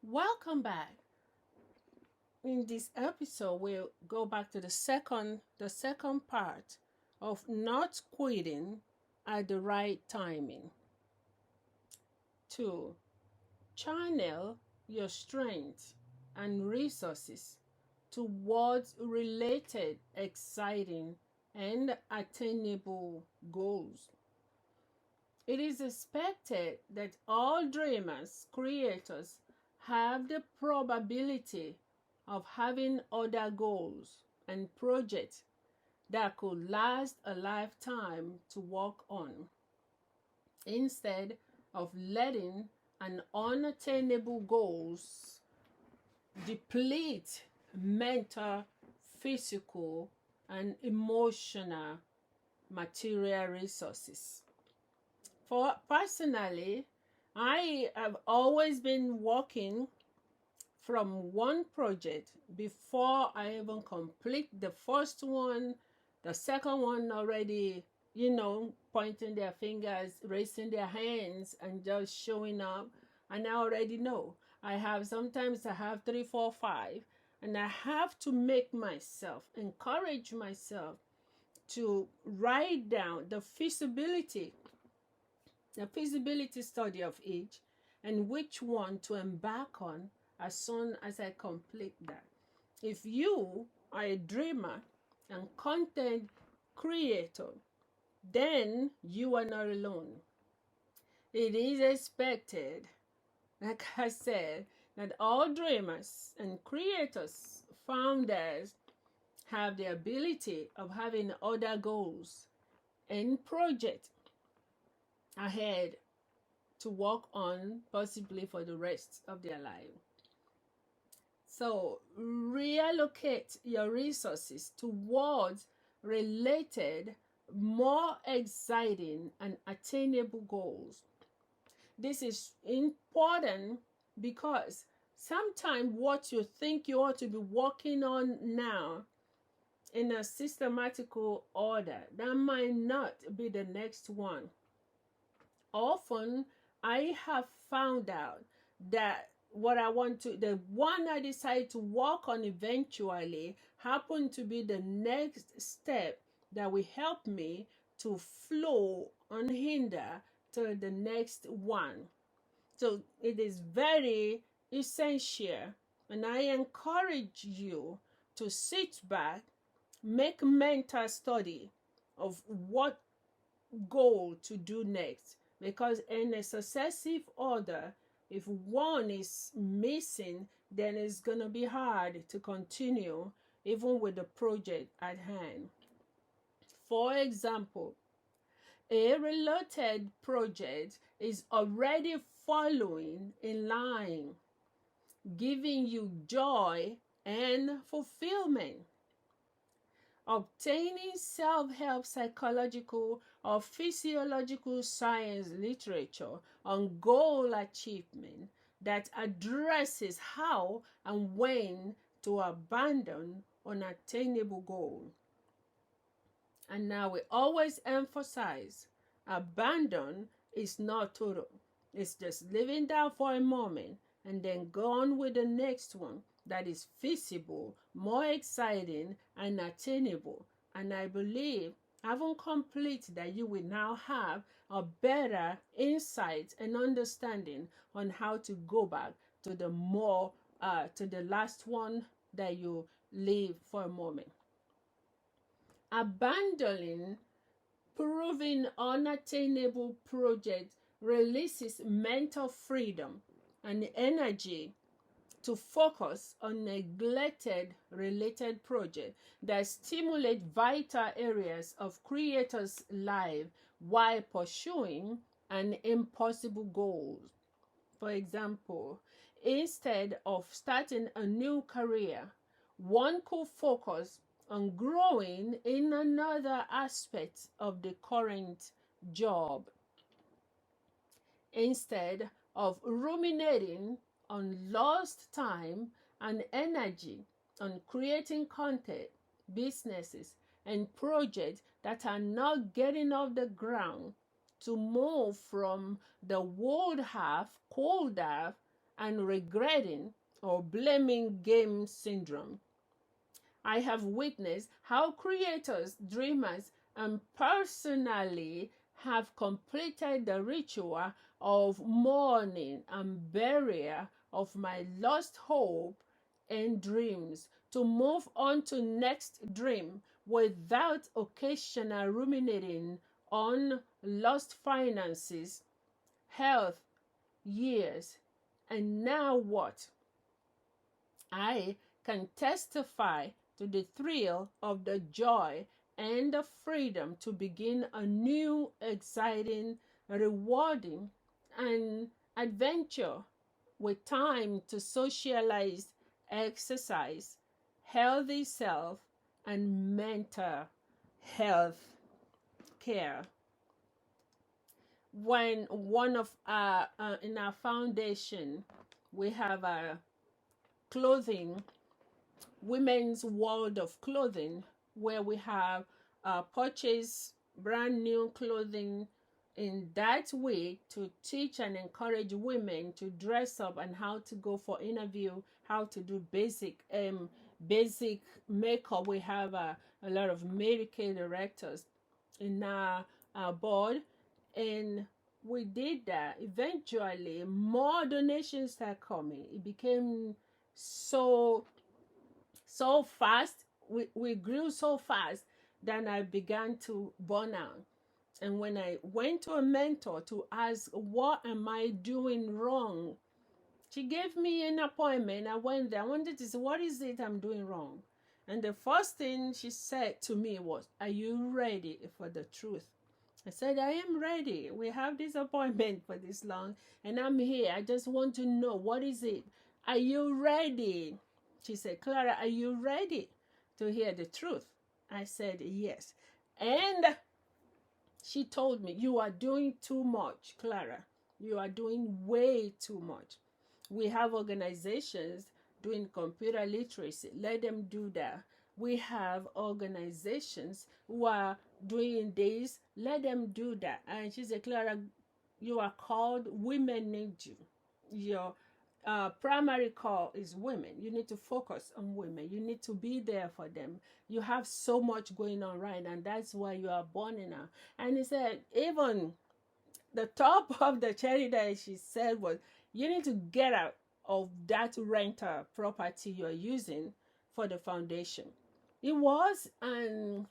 Welcome back. In this episode, we'll go back to the second part of not quitting at the right timing. To channel your strength and resources towards related, exciting, and attainable goals. It is expected that all dreamers, creators, have the probability of having other goals and projects that could last a lifetime to work on, instead of letting an unattainable goals deplete mental, physical, and emotional material resources. For personally, I have always been working from one project before I even complete the first one. The second one already, pointing their fingers, raising their hands, and just showing up. And I already know. Sometimes I have three, four, five, and I have to make myself, encourage myself to write down the feasibility study of each, and which one to embark on as soon as I complete that. If you are a dreamer and content creator, then you are not alone. It is expected, like I said, that all dreamers and creators, founders, have the ability of having other goals and projects ahead to work on, possibly for the rest of their life. So reallocate your resources towards related, more exciting, and attainable goals. This is important because sometimes what you think you ought to be working on now in a systematical order, that might not be the next one. Often I have found out that the one I decide to work on eventually happened to be the next step that will help me to flow unhindered to the next one. So it is very essential, and I encourage you to sit back, make mental study of what goal to do next, because in a successive order, if one is missing, then it's going to be hard to continue even with the project at hand. For example, a related project is already following in line, giving you joy and fulfillment. Obtaining self-help psychological or physiological science literature on goal achievement that addresses how and when to abandon unattainable goals. And now we always emphasize abandon is not total. It's just living down for a moment and then go on with the next one that is feasible, more exciting, and attainable. And I believe, having completed that, you will now have a better insight and understanding on how to go back to the last one that you leave for a moment. Abandoning proving unattainable project releases mental freedom and energy to focus on neglected related projects that stimulate vital areas of creators' life while pursuing an impossible goal. For example, instead of starting a new career, one could focus on growing in another aspect of the current job, instead of ruminating on lost time and energy on creating content, businesses, and projects that are not getting off the ground, to move from the would have, could have, and regretting or blaming game syndrome. I have witnessed how creators, dreamers, and personally have completed the ritual of mourning and burial of my lost hope and dreams to move on to next dream without occasional ruminating on lost finances, health, years, and now what? I can testify to the thrill of the joy and the freedom to begin a new, exciting, rewarding, and adventure with time to socialize, exercise, healthy self, and mental health care. When one of our in our foundation, we have a clothing, women's world of clothing, where we have purchased brand new clothing in that way to teach and encourage women to dress up and how to go for interview, how to do basic makeup. We have a lot of medical directors in our board, and we did that. Eventually more donations started coming. It became so fast. We grew so fast that I began to burn out. And when I went to a mentor to ask, what am I doing wrong? She gave me an appointment. I went there. I wanted to say, what is it I'm doing wrong? And the first thing she said to me was, are you ready for the truth? I said, I am ready. We have this appointment for this long, and I'm here. I just want to know, what is it? Are you ready? She said, Clara, are you ready to hear the truth? I said, yes. And she told me, you are doing too much, Clara. You are doing way too much. We have organizations doing computer literacy. Let them do that. We have organizations who are doing this. Let them do that. And she said, Clara, you are called. Women need you. Your primary call is women. You need to focus on women. You need to be there for them. You have so much going on, right? And that's why you are burning out. And he said, even the top of the cherry that she said was, you need to get out of that rental property you're using for the foundation. It was a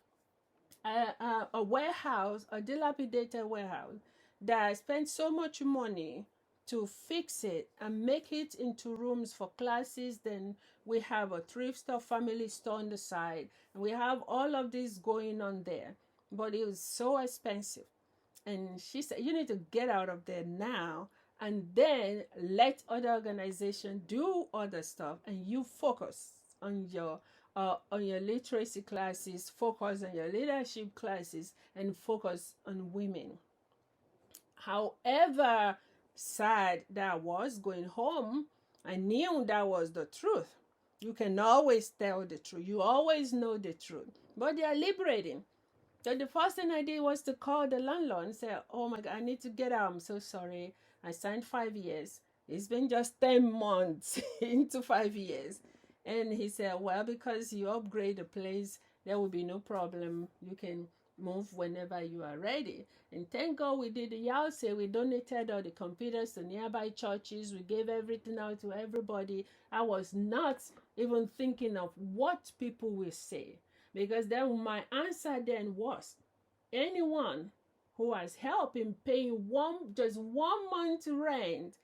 warehouse, a dilapidated warehouse that I spent so much money to fix it and make it into rooms for classes. Then we have a thrift store, family store on the side, and we have all of this going on there. But it was so expensive. And she said, you need to get out of there now, and then let other organizations do other stuff, and you focus on your literacy classes, focus on your leadership classes, and focus on women. However sad that was going home, I knew that was the truth. You can always tell the truth. You always know the truth. But they are liberating. So the first thing I did was to call the landlord and say, oh my God, I need to get out. I'm so sorry. I signed 5 years. It's been just 10 months into 5 years. And he said, well, because you upgrade the place, there will be no problem. You can move whenever you are ready. And thank God we did the yard sale. We donated all the computers to nearby churches. We gave everything out to everybody. I was not even thinking of what people will say. Because then my answer then was, anyone who has help in paying just 1 month rent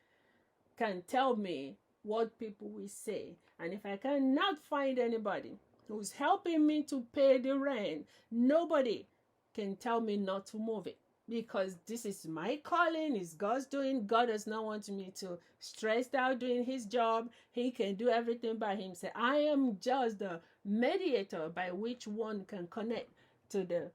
can tell me what people will say. And if I cannot find anybody who's helping me to pay the rent, nobody can tell me not to move it. Because this is my calling, it's God's doing. God does not want me to stress out doing his job. He can do everything by himself. I am just the mediator by which one can connect to the.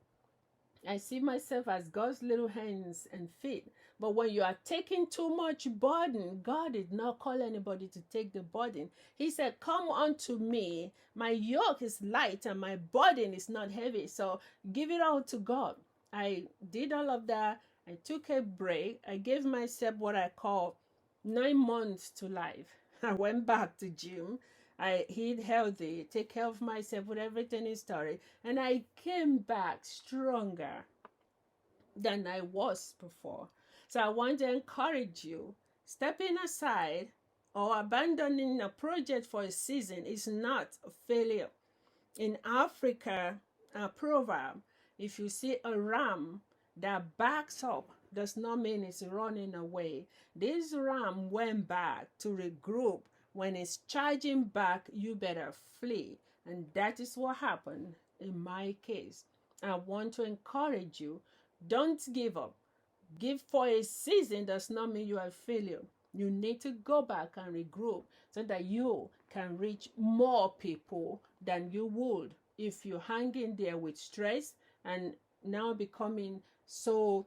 I see myself as God's little hands and feet. But when you are taking too much burden, God did not call anybody to take the burden. He said, come unto me. My yoke is light and my burden is not heavy. So give it all to God. I did all of that. I took a break. I gave myself what I call 9 months to life. I went back to gym. I eat healthy, take care of myself with everything in story, and I came back stronger than I was before. So I want to encourage you, stepping aside or abandoning a project for a season is not a failure. In Africa, a proverb, if you see a ram that backs up, does not mean it's running away. This ram went back to regroup. When it's charging back, you better flee. And that is what happened in my case. I want to encourage you, don't give up. Give for a season does not mean you are a failure. You need to go back and regroup so that you can reach more people than you would if you hang in there with stress and now becoming so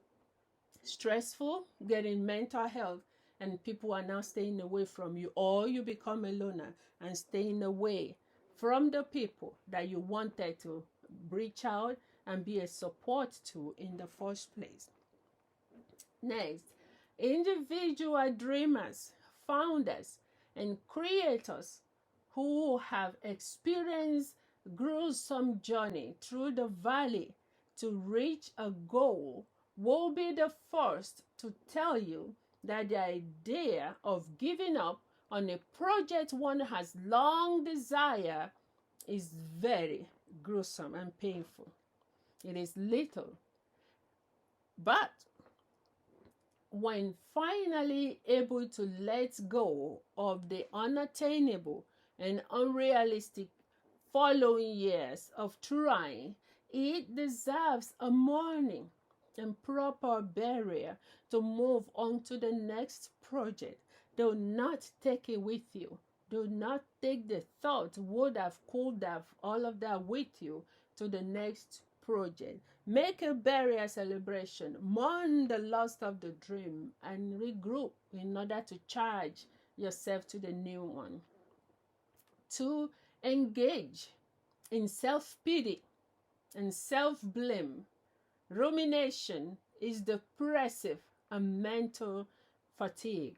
stressful, getting mental health, and people are now staying away from you, or you become a loner and staying away from the people that you wanted to reach out and be a support to in the first place. Next, individual dreamers, founders, and creators who have experienced gruesome journey through the valley to reach a goal will be the first to tell you that the idea of giving up on a project one has long desired is very gruesome and painful. It is little, but when finally able to let go of the unattainable and unrealistic following years of trying, it deserves a mourning and proper burial to move on to the next project. Do not take it with you. Do not take the thought, would have, could have, all of that with you to the next project. Make a burial celebration, mourn the loss of the dream, and regroup in order to charge yourself to the new one. To engage in self pity and self blame. Rumination is depressive and mental fatigue.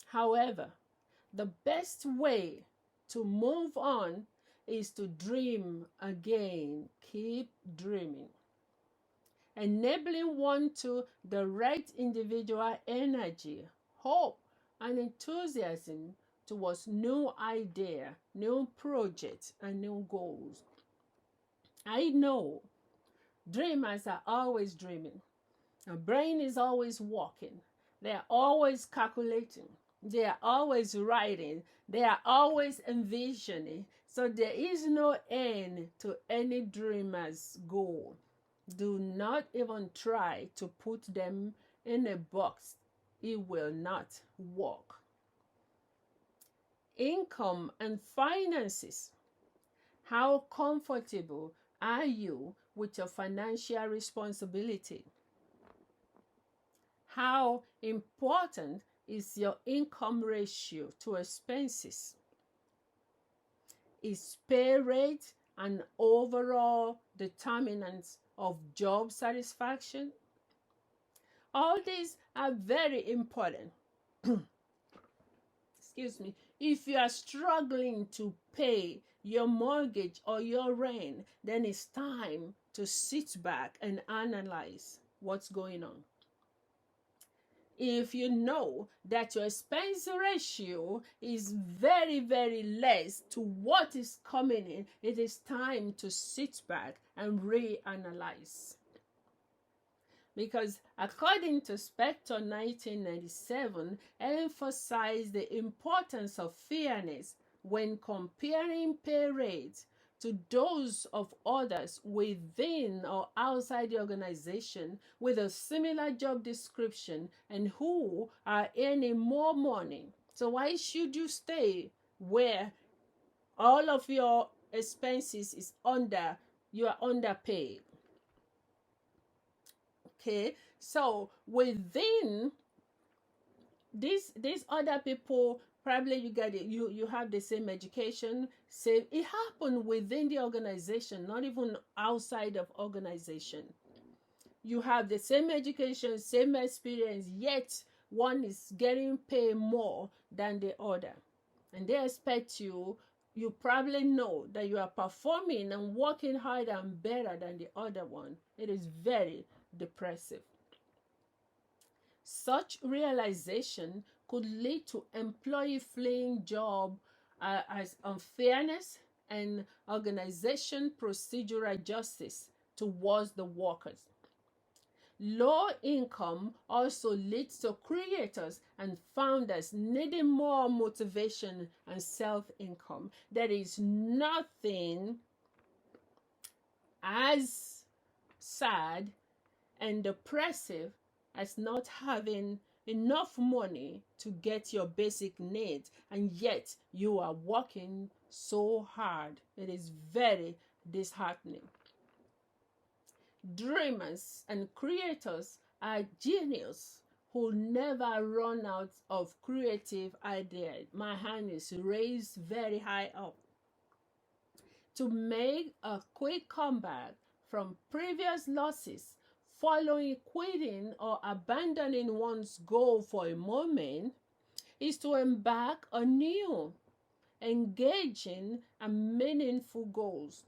However, the best way to move on is to dream again. Keep dreaming. Enabling one to direct individual energy, hope, and enthusiasm towards new idea, new projects, and new goals. I know dreamers are always dreaming. Our brain is always working. They are always calculating. They are always writing. They are always envisioning. So there is no end to any dreamer's goal. Do not even try to put them in a box. It will not work. Income and finances. How comfortable are you with your financial responsibility? How important is your income ratio to expenses? Is pay rate an overall determinant of job satisfaction? All these are very important. Excuse me. If you are struggling to pay your mortgage or your rent, then it's time to sit back and analyze what's going on. If you know that your expense ratio is very, very less to what is coming in, it is time to sit back and reanalyze. Because according to Spector 1997, emphasized the importance of fairness when comparing pay rates to those of others within or outside the organization with a similar job description and who are earning more money. So why should you stay where all of your expenses is you are underpaid? Okay, so within these other people, probably you get it, you have the same education, same, it happened within the organization, not even outside of organization. You have the same education, same experience, yet one is getting paid more than the other, and they expect you probably know that you are performing and working harder and better than the other one. It is very depressive. Such realization could lead to employee fleeing job as unfairness and organization procedural justice towards the workers. Low income also leads to creators and founders needing more motivation and self income. There is nothing as sad and depressive as not having enough money to get your basic needs, and yet you are working so hard. It is very disheartening. Dreamers and creators are genius who never run out of creative ideas. My hand is raised very high up. To make a quick comeback from previous losses, following quitting or abandoning one's goal for a moment, is to embark on new, engaging, and meaningful goals.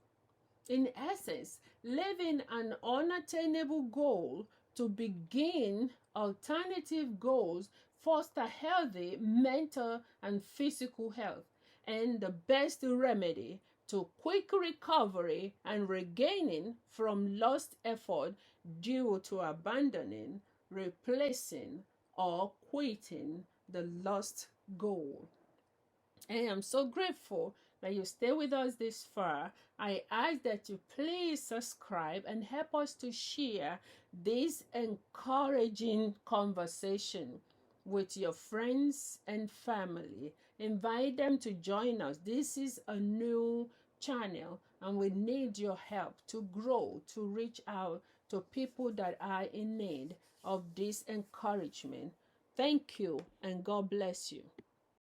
In essence, leaving an unattainable goal to begin alternative goals foster healthy mental and physical health, and the best remedy to quick recovery and regaining from lost effort due to abandoning, replacing, or quitting the lost goal. I am so grateful that you stay with us this far. I ask that you please subscribe and help us to share this encouraging conversation with your friends and family. Invite them to join us. This is a new channel and we need your help to grow, to reach out to people that are in need of this encouragement. Thank you and God bless you.